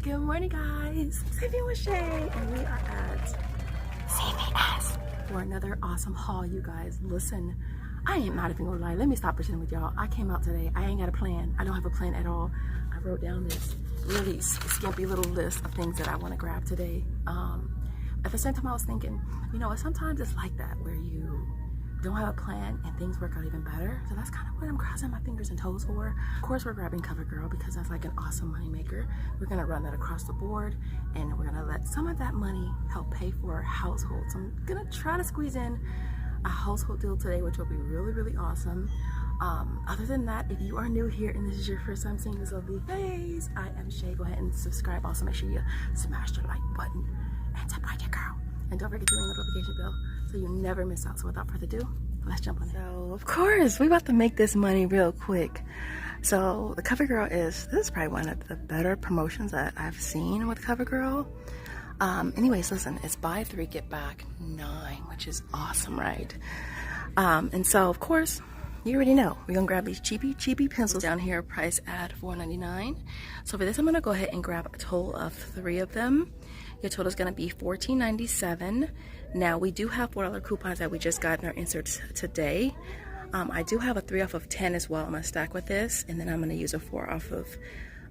Good morning, guys. Saving with Shay, and we are at CVS for another awesome haul, you guys. Listen, I ain't not even gonna lie. Let me stop pretending with y'all. I came out today. I ain't got a plan. I don't have a plan at all. I wrote down this really skimpy little list of things that I want to grab today. At the same time, I was thinking, you know, sometimes it's like that where you don't have a plan and things work out even better. So that's kind of what I'm crossing my fingers and toes for. Of course, we're grabbing CoverGirl because that's like an awesome money maker. We're gonna run that across the board, and we're gonna let some of that money help pay for our household. So I'm gonna try to squeeze in a household deal today, which will be really, really awesome. Other than that, if you are new here and this is your first time seeing this lovely face, I am Shay. Go ahead and subscribe. Also, make sure you smash the like button and support your girl. And don't forget to ring the notification bell so you never miss out. So without further ado, let's jump on it. So, of course, we're about to make this money real quick. So, the CoverGirl this is probably one of the better promotions that I've seen with CoverGirl. Anyways, listen, it's buy 3, get back 9, which is awesome, right? And so, of course, you already know, we're gonna grab these cheapy pencils down here, priced at $4.99. So for this, I'm gonna go ahead and grab a total of 3 of them. Your total is gonna be $14.97. Now, we do have $4 coupons that we just got in our inserts today. I do have a 3 off of 10 as well. I'm gonna stack with this, and then I'm gonna use a 4 off of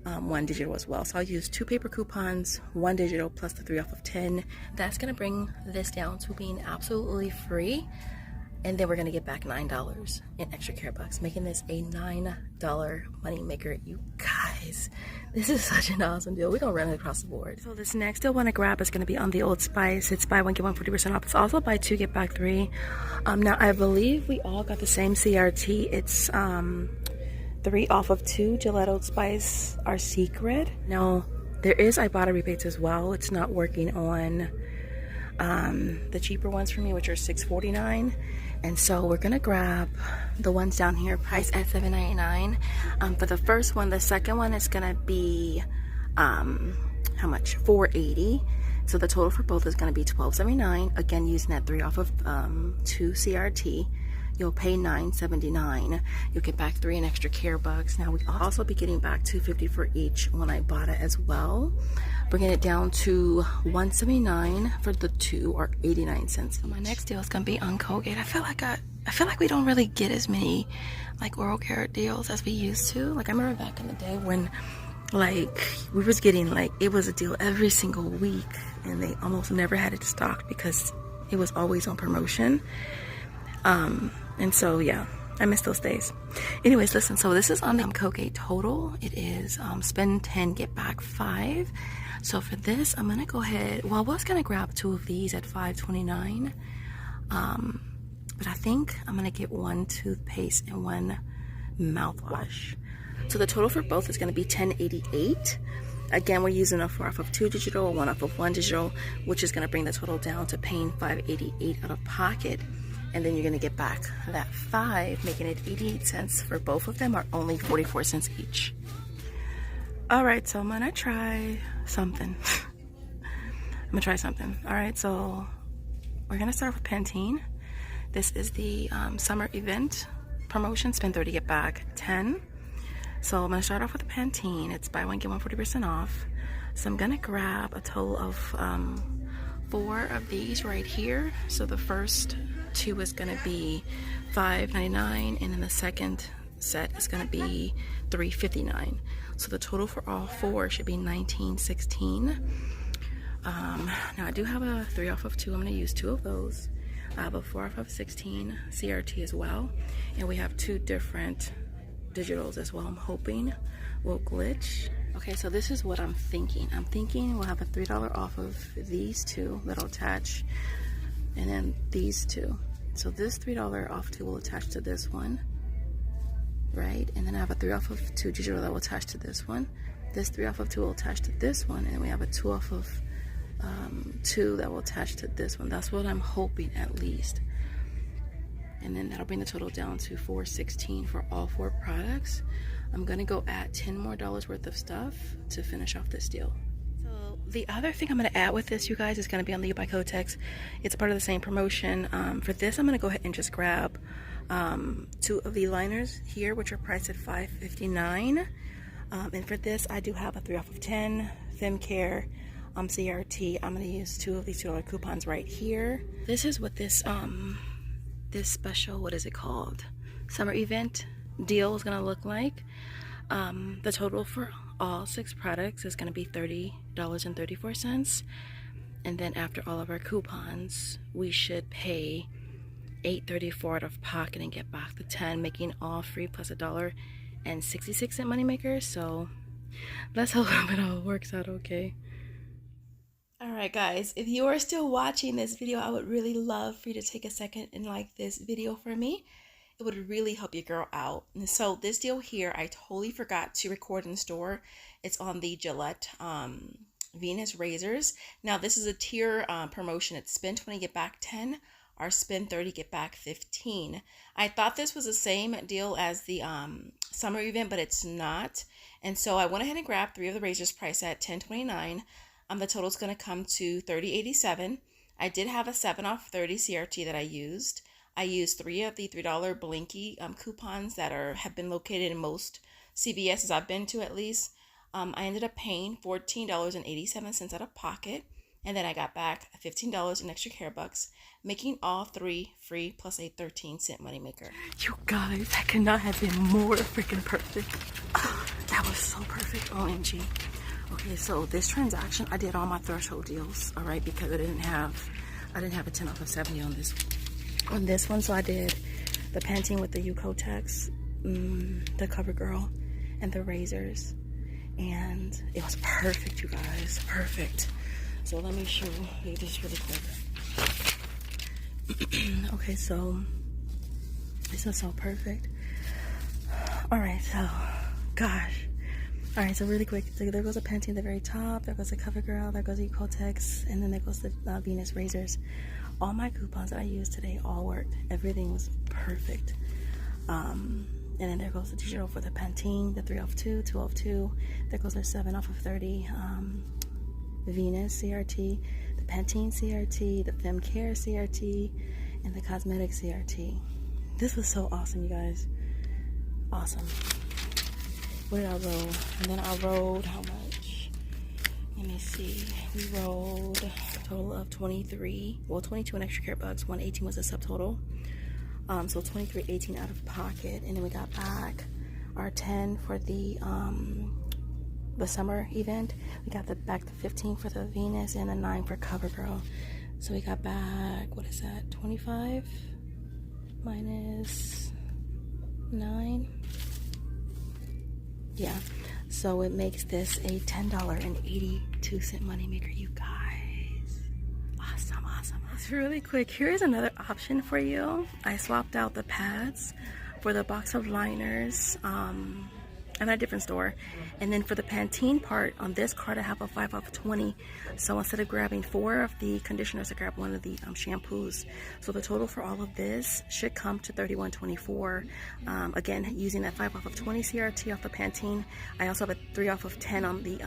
1 digital as well. So I'll use 2 paper coupons, 1 digital, plus the 3 off of 10. That's gonna bring this down to being absolutely free. And then we're gonna get back $9 in extra care bucks, making this a $9 money maker. You guys, this is such an awesome deal. We're gonna run it across the board. So this next deal I wanna grab is gonna be on the Old Spice. It's buy 1, get 1 40% off. It's also buy 2, get back 3. Now I believe we all got the same CRT. It's 3 off of 2 Gillette Old Spice are secret. Now there is Ibotta rebates as well. It's not working on the cheaper ones for me, which are $6.49. And so we're gonna grab the ones down here priced at $7.99. For the first one, the second one is gonna be how much? $4.80. So the total for both is gonna be $12.79. Again, using that 3 off of 2 CRT. You'll pay $9.79. You'll get back 3 in extra care bucks. Now, we'll also be getting back $2.50 for each one I bought it as well, bringing it down to $1.79 for the 2, or 89 cents. So my next deal is gonna be on Colgate. I feel like we don't really get as many like oral care deals as we used to. Like, I remember back in the day when like we was getting like, it was a deal every single week, and they almost never had it stocked because it was always on promotion. And so, yeah, I miss those days. Anyways, listen, so this is on the Colgate total. It is spend 10, get back 5. So for this, I'm gonna go ahead, well, I was gonna grab 2 of these at $5.29. But I think I'm gonna get 1 toothpaste and 1 mouthwash. So the total for both is gonna be $10.88. Again, we're using a 4 off of 2 digital, 1 off of 1 digital, which is gonna bring the total down to paying $5.88 out of pocket. And then you're gonna get back that 5, making it 88 cents for both of them, or only 44 cents each. All right, so I'm gonna try something. All right, so we're gonna start with Pantene. This is the summer event promotion, spend 30, get back 10. So I'm gonna start off with the Pantene. It's buy 1, get 1 40% off. So I'm gonna grab a total of 4 of these right here. So the first 2 is gonna be $5.99, and then the second set is gonna be $3.59. So the total for all 4 should be $19.16. Now I do have a 3 off of 2. I'm gonna use 2 of those. I have a 4 off of 16 CRT as well, and we have 2 different digitals as well. I'm hoping will glitch. Okay, so this is what I'm thinking. I'm thinking we'll have a $3 off of these 2 that'll attach, and then these 2. So this $3 off 2 will attach to this one, right? And then I have a 3 off of 2 digital that will attach to this one. This 3 off of 2 will attach to this one, and we have a 2 off of 2 that will attach to this one. That's what I'm hoping, at least. And then that'll bring the total down to $4.16 for all 4 products. I'm gonna go add $10 more worth of stuff to finish off this deal. So the other thing I'm gonna add with this, you guys, is gonna be on the by Kotex. It's part of the same promotion. For this, I'm gonna go ahead and just grab 2 of the liners here, which are priced at $5.59. And for this, I do have a 3 off of 10, FemCare CRT. I'm gonna use 2 of these $2 coupons right here. This is what this this special, what is it called, summer event deal is gonna look like. The total for all 6 products is gonna be $30.34, and then after all of our coupons we should pay $8.34 out of pocket and get back the $10, making all free plus $1.66 moneymaker. So let's hope it all works out okay. Alright guys, if you are still watching this video, I would really love for you to take a second and like this video for me. It would really help your girl out. And so this deal here, I totally forgot to record in store. It's on the Gillette Venus razors. Now this is a tier promotion. It's spend 20, get back 10, or spend 30, get back 15. I thought this was the same deal as the summer event, but it's not. And so I went ahead and grabbed 3 of the razors priced at $10.29. The total is going to come to $30.87. I did have a 7 off 30 CRT that I used. I used 3 of the $3 Blinky coupons that have been located in most CVS's I've been to at least. I ended up paying $14.87 out of pocket, and then I got back $15 in extra care bucks, making all 3 free plus a 13-cent moneymaker. You guys, that could not have been more freaking perfect. Oh, that was so perfect. OMG. Okay, so this transaction, I did all my threshold deals, all right, because I didn't have a 10 off of 70 on this one. So I did the Pantene with the Kotex, the CoverGirl, and the razors, and it was perfect, you guys, perfect. So let me show you this really quick. Okay, so this is so perfect. All right, so gosh. All right, so really quick, so there goes a Pantene at the very top, there goes the CoverGirl, there goes the Kotex, and then there goes the Venus razors. All my coupons that I used today all worked. Everything was perfect. And then there goes the digital for the Pantene, the 3 off 2, 2 off 2. There goes the 7 off of 30 Venus CRT, the Pantene CRT, the FemCare CRT, and the Cosmetic CRT. This was so awesome, you guys. Awesome. What did I roll? And then I rolled how much? Let me see. We rolled a total of 23. Well, 22 in extra care bucks. 118 was a subtotal. So 23.18 out of pocket, and then we got back our 10 for the summer event. We got back the 15 for the Venus and the 9 for CoverGirl. So we got back, what is that? 25 minus 9. Yeah, so it makes this a $10.82 moneymaker, you guys. Awesome, awesome. It's really quick. Here's another option for you. I swapped out the pads for the box of liners at a different store, and then for the Pantene part on this card I have a 5 off 20. So instead of grabbing 4 of the conditioners, I grabbed 1 of the shampoos. So the total for all of this should come to $31.24. Again, using that 5 off of 20 CRT off the Pantene. I also have a 3 off of 10 on the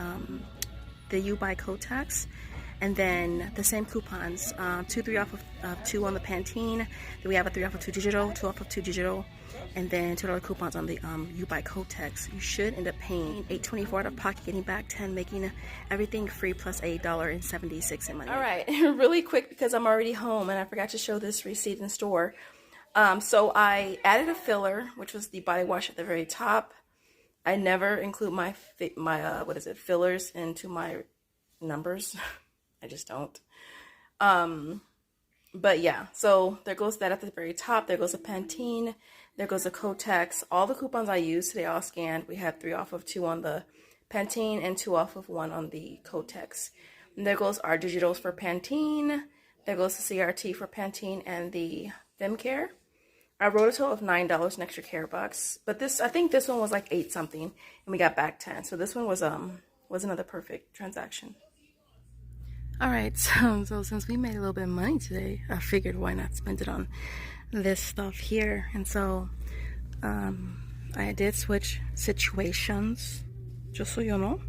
Ibotta Kotex. And then the same coupons, 2 3 off of 2 on the Pantene. Then we have a 3 off of 2 digital, 2 off of 2 digital, and then $2 coupons on the Ibotta Kotex. You should end up paying $8.24 out of pocket, getting back 10, making everything free plus $8.76 in money. All right, really quick because I'm already home and I forgot to show this receipt in store. So I added a filler, which was the body wash at the very top. I never include my fillers into my numbers. I just don't. But yeah, so there goes that at the very top. There goes a Pantene. There goes a Kotex. All the coupons I used today all scanned. We had 3 off of 2 on the Pantene and 2 off of 1 on the Kotex. And there goes our digitals for Pantene. There goes the CRT for Pantene and the FemCare. I wrote a total of $9 in extra care bucks. But this, I think this one was like 8 something, and we got back 10. So this one was another perfect transaction. All right, so since we made a little bit of money today, I figured why not spend it on this stuff here. And so I did switch situations, just so you know.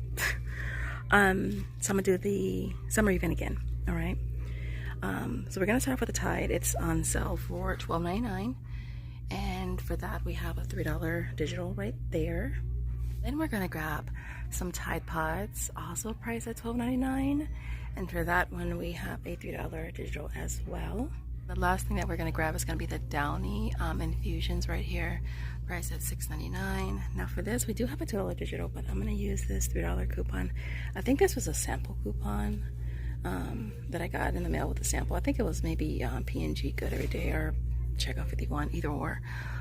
So I'm gonna do the summer event again. All right. So we're gonna start off with the Tide. It's on sale for $12.99, and for that we have a $3 digital right there. Then we're gonna grab some Tide Pods, also priced at $12.99. And for that one, we have a $3 digital as well. The last thing that we're gonna grab is gonna be the Downy infusions right here, priced at $6.99. Now for this, we do have a $2 digital, but I'm gonna use this $3 coupon. I think this was a sample coupon that I got in the mail with a sample. I think it was maybe P&G Good Every Day or Checkout 51, either or.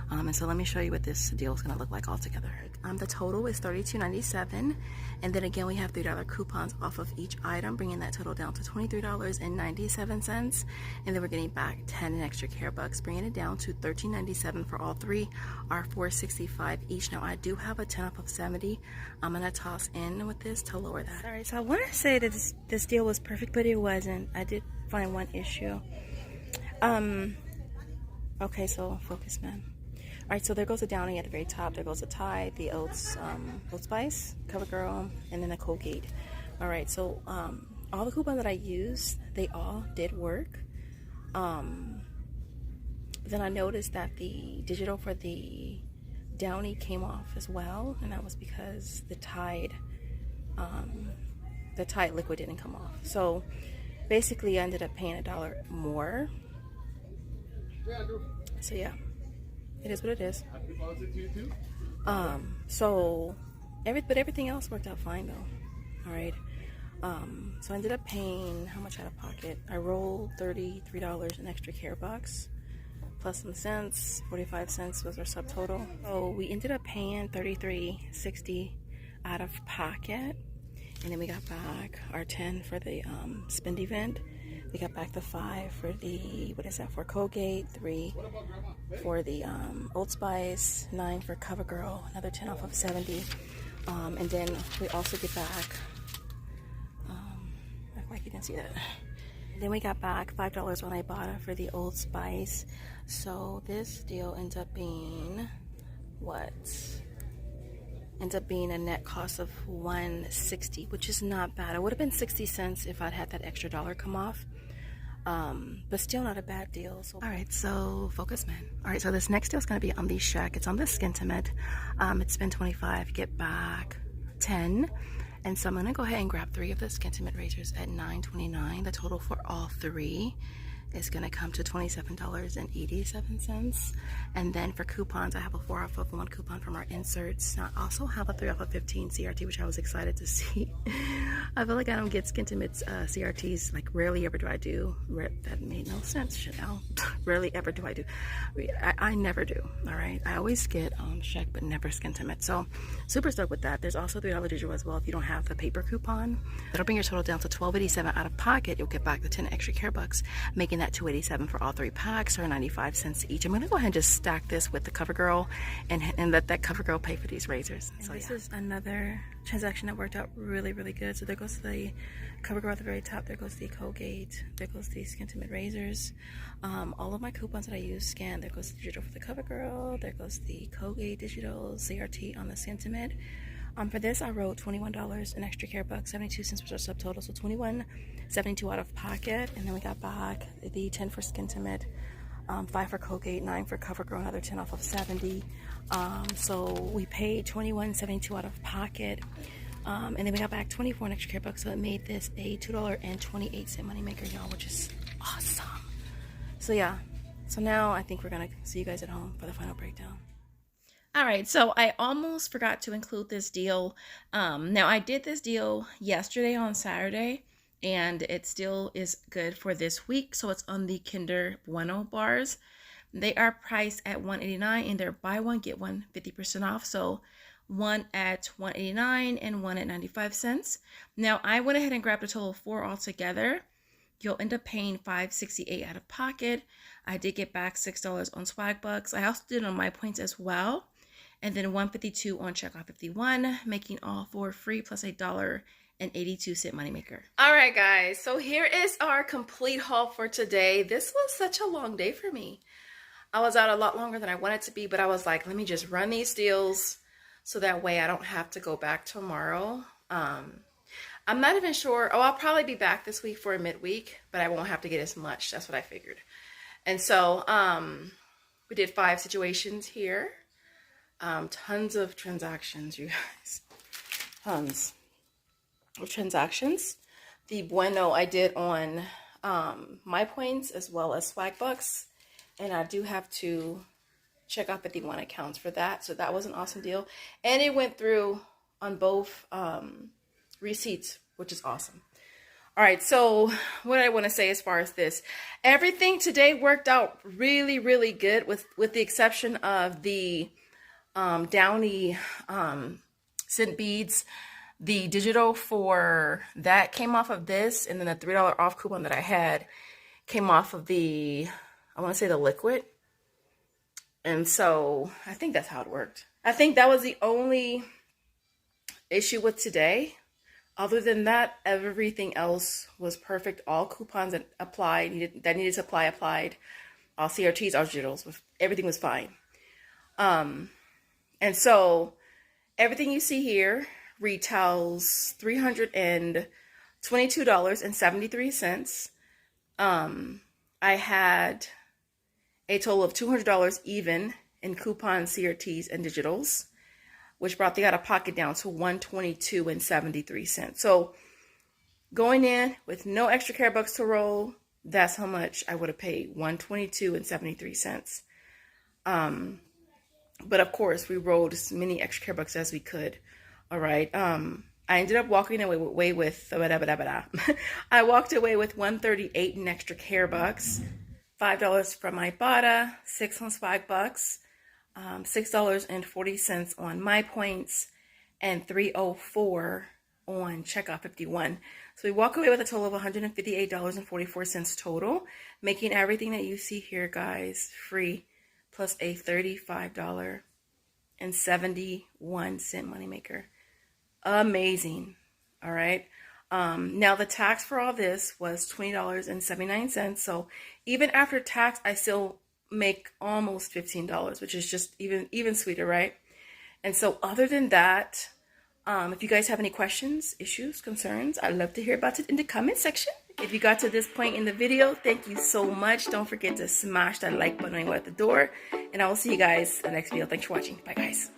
And so let me show you what this deal is going to look like all together. The total is $32.97, and then again we have $3 coupons off of each item, bringing that total down to $23.97, and then we're getting back 10 in extra care bucks, bringing it down to $13.97 for all three, are $4.65 each. Now I do have a 10 off of 70. I'm going to toss in with this to lower that. All right, so I want to say that this deal was perfect, but it wasn't. I did find one issue. Okay, so focus, man. All right, so there goes the Downy at the very top. There goes the Tide, the Oat Spice, CoverGirl, and then the Colgate. All right, so all the coupons that I used, they all did work. Then I noticed that the digital for the Downy came off as well, and that was because the Tide liquid didn't come off. So basically, I ended up paying $1 more. So yeah, it is what it is. But everything else worked out fine though. All right. So I ended up paying how much out of pocket? I rolled $33 in extra care bucks, plus some cents. 45 cents was our subtotal. So we ended up paying $33.60 out of pocket, and then we got back our 10 for the spend event. We got back the 5 for the, what is that, for Colgate, 3 for the Old Spice, 9 for CoverGirl, another 10 off of 70. And then we also get back, act like you didn't see that. Then we got back $5 on Ibotta for the Old Spice. So this deal ends up being, what? Ends up being a net cost of $1.60, which is not bad. It would have been 60 cents if I'd had that extra dollar come off. But still not a bad deal. So, all right, so focus, man. All right, so this next deal is going to be on the Shack. It's on the Skinntimate. It's spend 25, get back 10. And so I'm going to go ahead and grab 3 of the Skinntimate razors at $9.29. The total for all 3 is going to come to $27.87. And then for coupons, I have a 4 off of 1 coupon from our inserts. I also have a 3 off of 15 CRT, which I was excited to see. I feel like I don't get Skinntimate's CRTs, like rarely ever do I do. That made no sense, Chanel. Rarely ever do I do. I never do, all right? I always get Shack, but never Skinntimate. So super stoked with that. There's also $3 digital as well if you don't have the paper coupon. That'll bring your total down to $12.87 out of pocket. You'll get back the 10 extra care bucks, making that $2.87 for all 3 packs, or 95 cents each. I'm gonna go ahead and just stack this with the CoverGirl and let that CoverGirl pay for these razors. So this is another transaction that worked out really, really good. So there goes the CoverGirl at the very top, there goes the Colgate, there goes the Skinntimate razors. All of my coupons that I use scan. There goes the digital for the CoverGirl, there goes the Colgate digital, CRT on the Skinntimate. For this, I wrote $21 in extra care bucks, 72 cents was our subtotal, so $21.72 out of pocket. And then we got back the 10 for Skinntimate, 5 for Colgate, 9 for CoverGirl, another 10 off of 70. So we paid $21.72 out of pocket. And then we got back 24 in extra care bucks, so it made this a $2.28 moneymaker, y'all, which is awesome. So yeah, so now I think we're gonna see you guys at home for the final breakdown. All right, so I almost forgot to include this deal. Now I did this deal yesterday on Saturday, and it still is good for this week. So it's on the Kinder Bueno bars. They are priced at $1.89, and they're buy one get one 50% off. So one at $1.89 and one at 95 cents. Now I went ahead and grabbed a total of 4 altogether. You'll end up paying $5.68 out of pocket. I did get back $6 on Swagbucks. I also did it on my points as well. And then $1.52 on Checkout 51, making all 4 free plus a $1.82 moneymaker. All right, guys, so here is our complete haul for today. This was such a long day for me. I was out a lot longer than I wanted to be, but I was like, let me just run these deals so that way I don't have to go back tomorrow. I'm not even sure. Oh, I'll probably be back this week for a midweek, but I won't have to get as much. That's what I figured. And so we did 5 situations here. Tons of transactions, you guys. Tons of transactions. The Bueno I did on my points as well as Swagbucks. And I do have to check out 51 accounts for that. So that was an awesome deal. And it went through on both receipts, which is awesome. All right, so what I want to say as far as this, everything today worked out really, really good with the exception of the Downy scent beads. The digital for that came off of this, and then the $3 off coupon that I had came off of the, I want to say the liquid. And so I think that's how it worked. I think that was the only issue with today. Other than that, everything else was perfect. All coupons that applied, that needed to apply, applied. All CRTs, all digitals, everything was fine. And so everything you see here retails $322.73. I had a total of $200 even in coupons, CRTs, and digitals, which brought the out of pocket down to $122.73. So going in with no extra care bucks to roll, that's how much I would have paid, $122.73. But of course, we rolled as many extra care bucks as we could. All right. I ended up walking away with I walked away with $138 in extra care bucks, $5 from Ibotta, $6 on Swagbucks, $6.40 on my points, and $3.04 on Checkout 51. So we walk away with a total of $158.44 total, making everything that you see here, guys, free, plus a $35.71 moneymaker. Amazing. All right. Now the tax for all this was $20.79. So even after tax, I still make almost $15, which is just even sweeter, right? And so other than that, if you guys have any questions, issues, concerns, I'd love to hear about it in the comment section. If you got to this point in the video, thank you so much. Don't forget to smash that like button when you go out the door. And I will see you guys in the next video. Thanks for watching. Bye, guys.